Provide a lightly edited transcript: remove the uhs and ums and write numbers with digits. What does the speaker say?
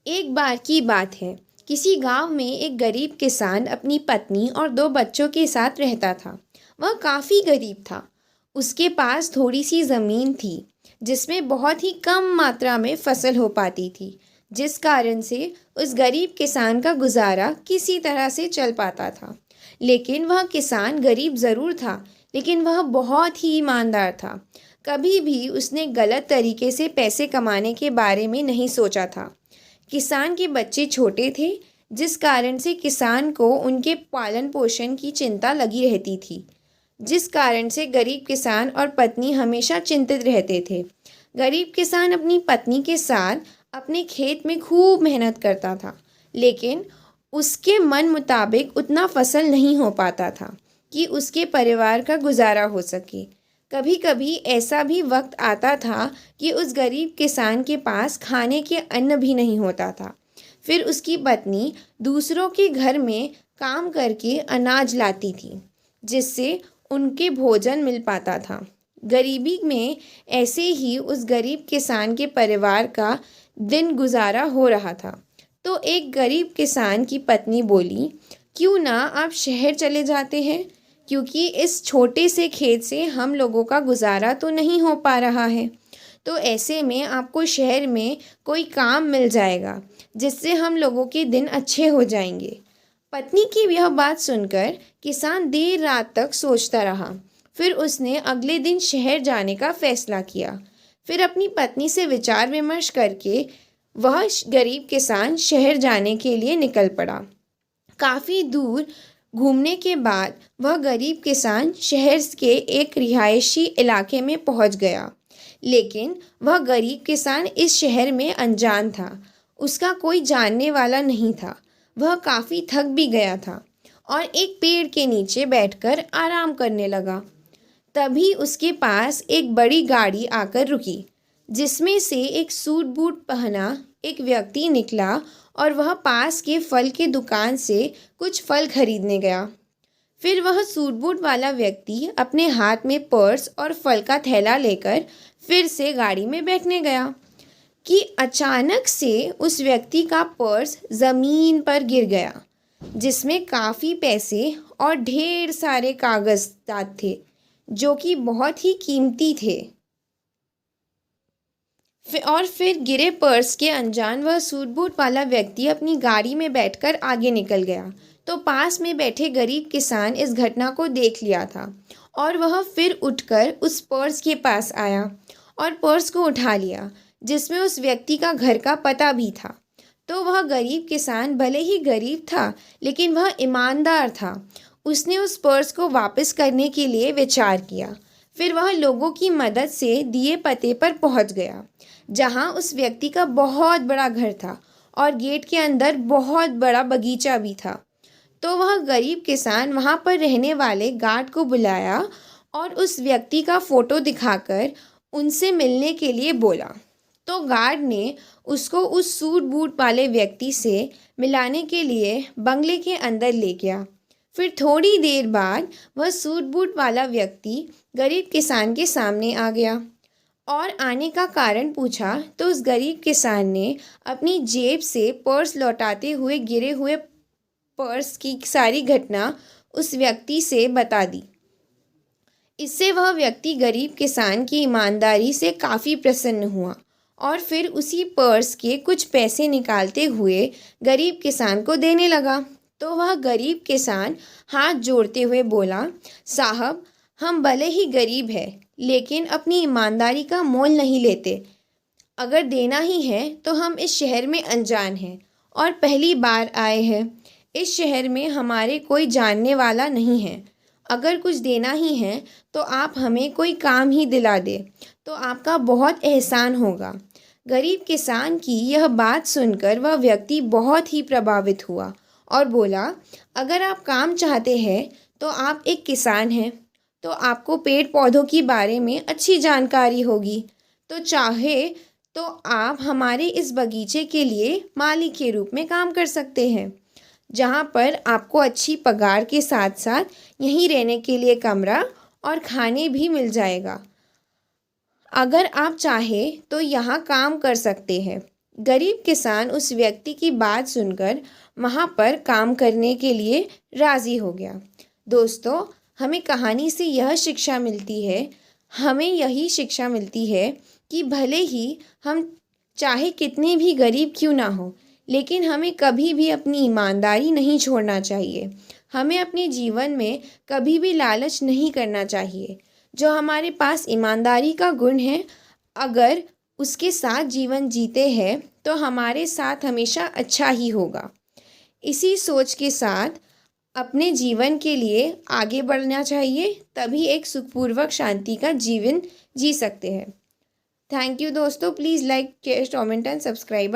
एक बार की बात है। किसी गांव में एक गरीब किसान अपनी पत्नी और दो बच्चों के साथ रहता था। वह काफ़ी गरीब था। उसके पास थोड़ी सी ज़मीन थी जिसमें बहुत ही कम मात्रा में फसल हो पाती थी, जिस कारण से उस गरीब किसान का गुजारा किसी तरह से चल पाता था। लेकिन वह किसान गरीब ज़रूर था, लेकिन वह बहुत ही ईमानदार था। कभी भी उसने गलत तरीके से पैसे कमाने के बारे में नहीं सोचा था। किसान के बच्चे छोटे थे, जिस कारण से किसान को उनके पालन पोषण की चिंता लगी रहती थी, जिस कारण से गरीब किसान और पत्नी हमेशा चिंतित रहते थे। गरीब किसान अपनी पत्नी के साथ अपने खेत में खूब मेहनत करता था, लेकिन उसके मन मुताबिक उतना फसल नहीं हो पाता था कि उसके परिवार का गुजारा हो सके। कभी कभी ऐसा भी वक्त आता था कि उस गरीब किसान के पास खाने के अन्न भी नहीं होता था। फिर उसकी पत्नी दूसरों के घर में काम करके अनाज लाती थी, जिससे उनके भोजन मिल पाता था। गरीबी में ऐसे ही उस गरीब किसान के परिवार का दिन गुजारा हो रहा था। तो एक गरीब किसान की पत्नी बोली, क्यों ना आप शहर चले जाते हैं, क्योंकि इस छोटे से खेत से हम लोगों का गुजारा तो नहीं हो पा रहा है। तो ऐसे में आपको शहर में कोई काम मिल जाएगा, जिससे हम लोगों के दिन अच्छे हो जाएंगे। पत्नी की यह बात सुनकर किसान देर रात तक सोचता रहा। फिर उसने अगले दिन शहर जाने का फैसला किया। फिर अपनी पत्नी से विचार विमर्श करके वह गरीब किसान शहर जाने के लिए निकल पड़ा। काफ़ी दूर घूमने के बाद वह गरीब किसान शहर के एक रिहायशी इलाके में पहुंच गया। लेकिन वह गरीब किसान इस शहर में अनजान था। उसका कोई जानने वाला नहीं था। वह काफ़ी थक भी गया था और एक पेड़ के नीचे बैठकर आराम करने लगा। तभी उसके पास एक बड़ी गाड़ी आकर रुकी, जिसमें से एक सूट बूट पहना एक व्यक्ति निकला और वह पास के फल के दुकान से कुछ फल खरीदने गया। फिर वह सूट बूट वाला व्यक्ति अपने हाथ में पर्स और फल का थैला लेकर फिर से गाड़ी में बैठने गया कि अचानक से उस व्यक्ति का पर्स ज़मीन पर गिर गया, जिसमें काफ़ी पैसे और ढेर सारे कागजात थे जो कि बहुत ही कीमती थे। और फिर गिरे पर्स के अनजान वह सूट बूट वाला व्यक्ति अपनी गाड़ी में बैठकर आगे निकल गया। तो पास में बैठे गरीब किसान इस घटना को देख लिया था और वह फिर उठकर उस पर्स के पास आया और पर्स को उठा लिया, जिसमें उस व्यक्ति का घर का पता भी था। तो वह गरीब किसान भले ही गरीब था, लेकिन वह ईमानदार था। उसने उस पर्स को वापस करने के लिए विचार किया। फिर वह लोगों की मदद से दिए पते पर पहुंच गया, जहां उस व्यक्ति का बहुत बड़ा घर था और गेट के अंदर बहुत बड़ा बगीचा भी था। तो वह गरीब किसान वहां पर रहने वाले गार्ड को बुलाया और उस व्यक्ति का फ़ोटो दिखाकर उनसे मिलने के लिए बोला। तो गार्ड ने उसको उस सूट बूट वाले व्यक्ति से मिलाने के लिए बंगले के अंदर ले गया। फिर थोड़ी देर बाद वह सूट बूट वाला व्यक्ति गरीब किसान के सामने आ गया और आने का कारण पूछा। तो उस गरीब किसान ने अपनी जेब से पर्स लौटाते हुए गिरे हुए पर्स की सारी घटना उस व्यक्ति से बता दी। इससे वह व्यक्ति गरीब किसान की ईमानदारी से काफ़ी प्रसन्न हुआ और फिर उसी पर्स के कुछ पैसे निकालते हुए गरीब किसान को देने लगा। तो वह गरीब किसान हाथ जोड़ते हुए बोला, साहब, हम भले ही गरीब हैं, लेकिन अपनी ईमानदारी का मोल नहीं लेते। अगर देना ही है तो हम इस शहर में अनजान हैं और पहली बार आए हैं। इस शहर में हमारे कोई जानने वाला नहीं है। अगर कुछ देना ही है तो आप हमें कोई काम ही दिला दे तो आपका बहुत एहसान होगा। गरीब किसान की यह बात सुनकर वह व्यक्ति बहुत ही प्रभावित हुआ और बोला, अगर आप काम चाहते हैं तो आप एक किसान हैं, तो आपको पेड़ पौधों के बारे में अच्छी जानकारी होगी। तो चाहे तो आप हमारे इस बगीचे के लिए माली के रूप में काम कर सकते हैं, जहाँ पर आपको अच्छी पगार के साथ साथ यहीं रहने के लिए कमरा और खाने भी मिल जाएगा। अगर आप चाहें तो यहाँ काम कर सकते हैं। गरीब किसान उस व्यक्ति की बात सुनकर वहाँ पर काम करने के लिए राज़ी हो गया। दोस्तों, हमें कहानी से यह शिक्षा मिलती है, हमें यही शिक्षा मिलती है कि भले ही हम चाहे कितने भी गरीब क्यों ना हो, लेकिन हमें कभी भी अपनी ईमानदारी नहीं छोड़ना चाहिए। हमें अपने जीवन में कभी भी लालच नहीं करना चाहिए। जो हमारे पास ईमानदारी का गुण है, अगर उसके साथ जीवन जीते हैं तो हमारे साथ हमेशा अच्छा ही होगा। इसी सोच के साथ अपने जीवन के लिए आगे बढ़ना चाहिए, तभी एक सुखपूर्वक शांति का जीवन जी सकते हैं। थैंक यू दोस्तों। Please like, share, comment and subscribe.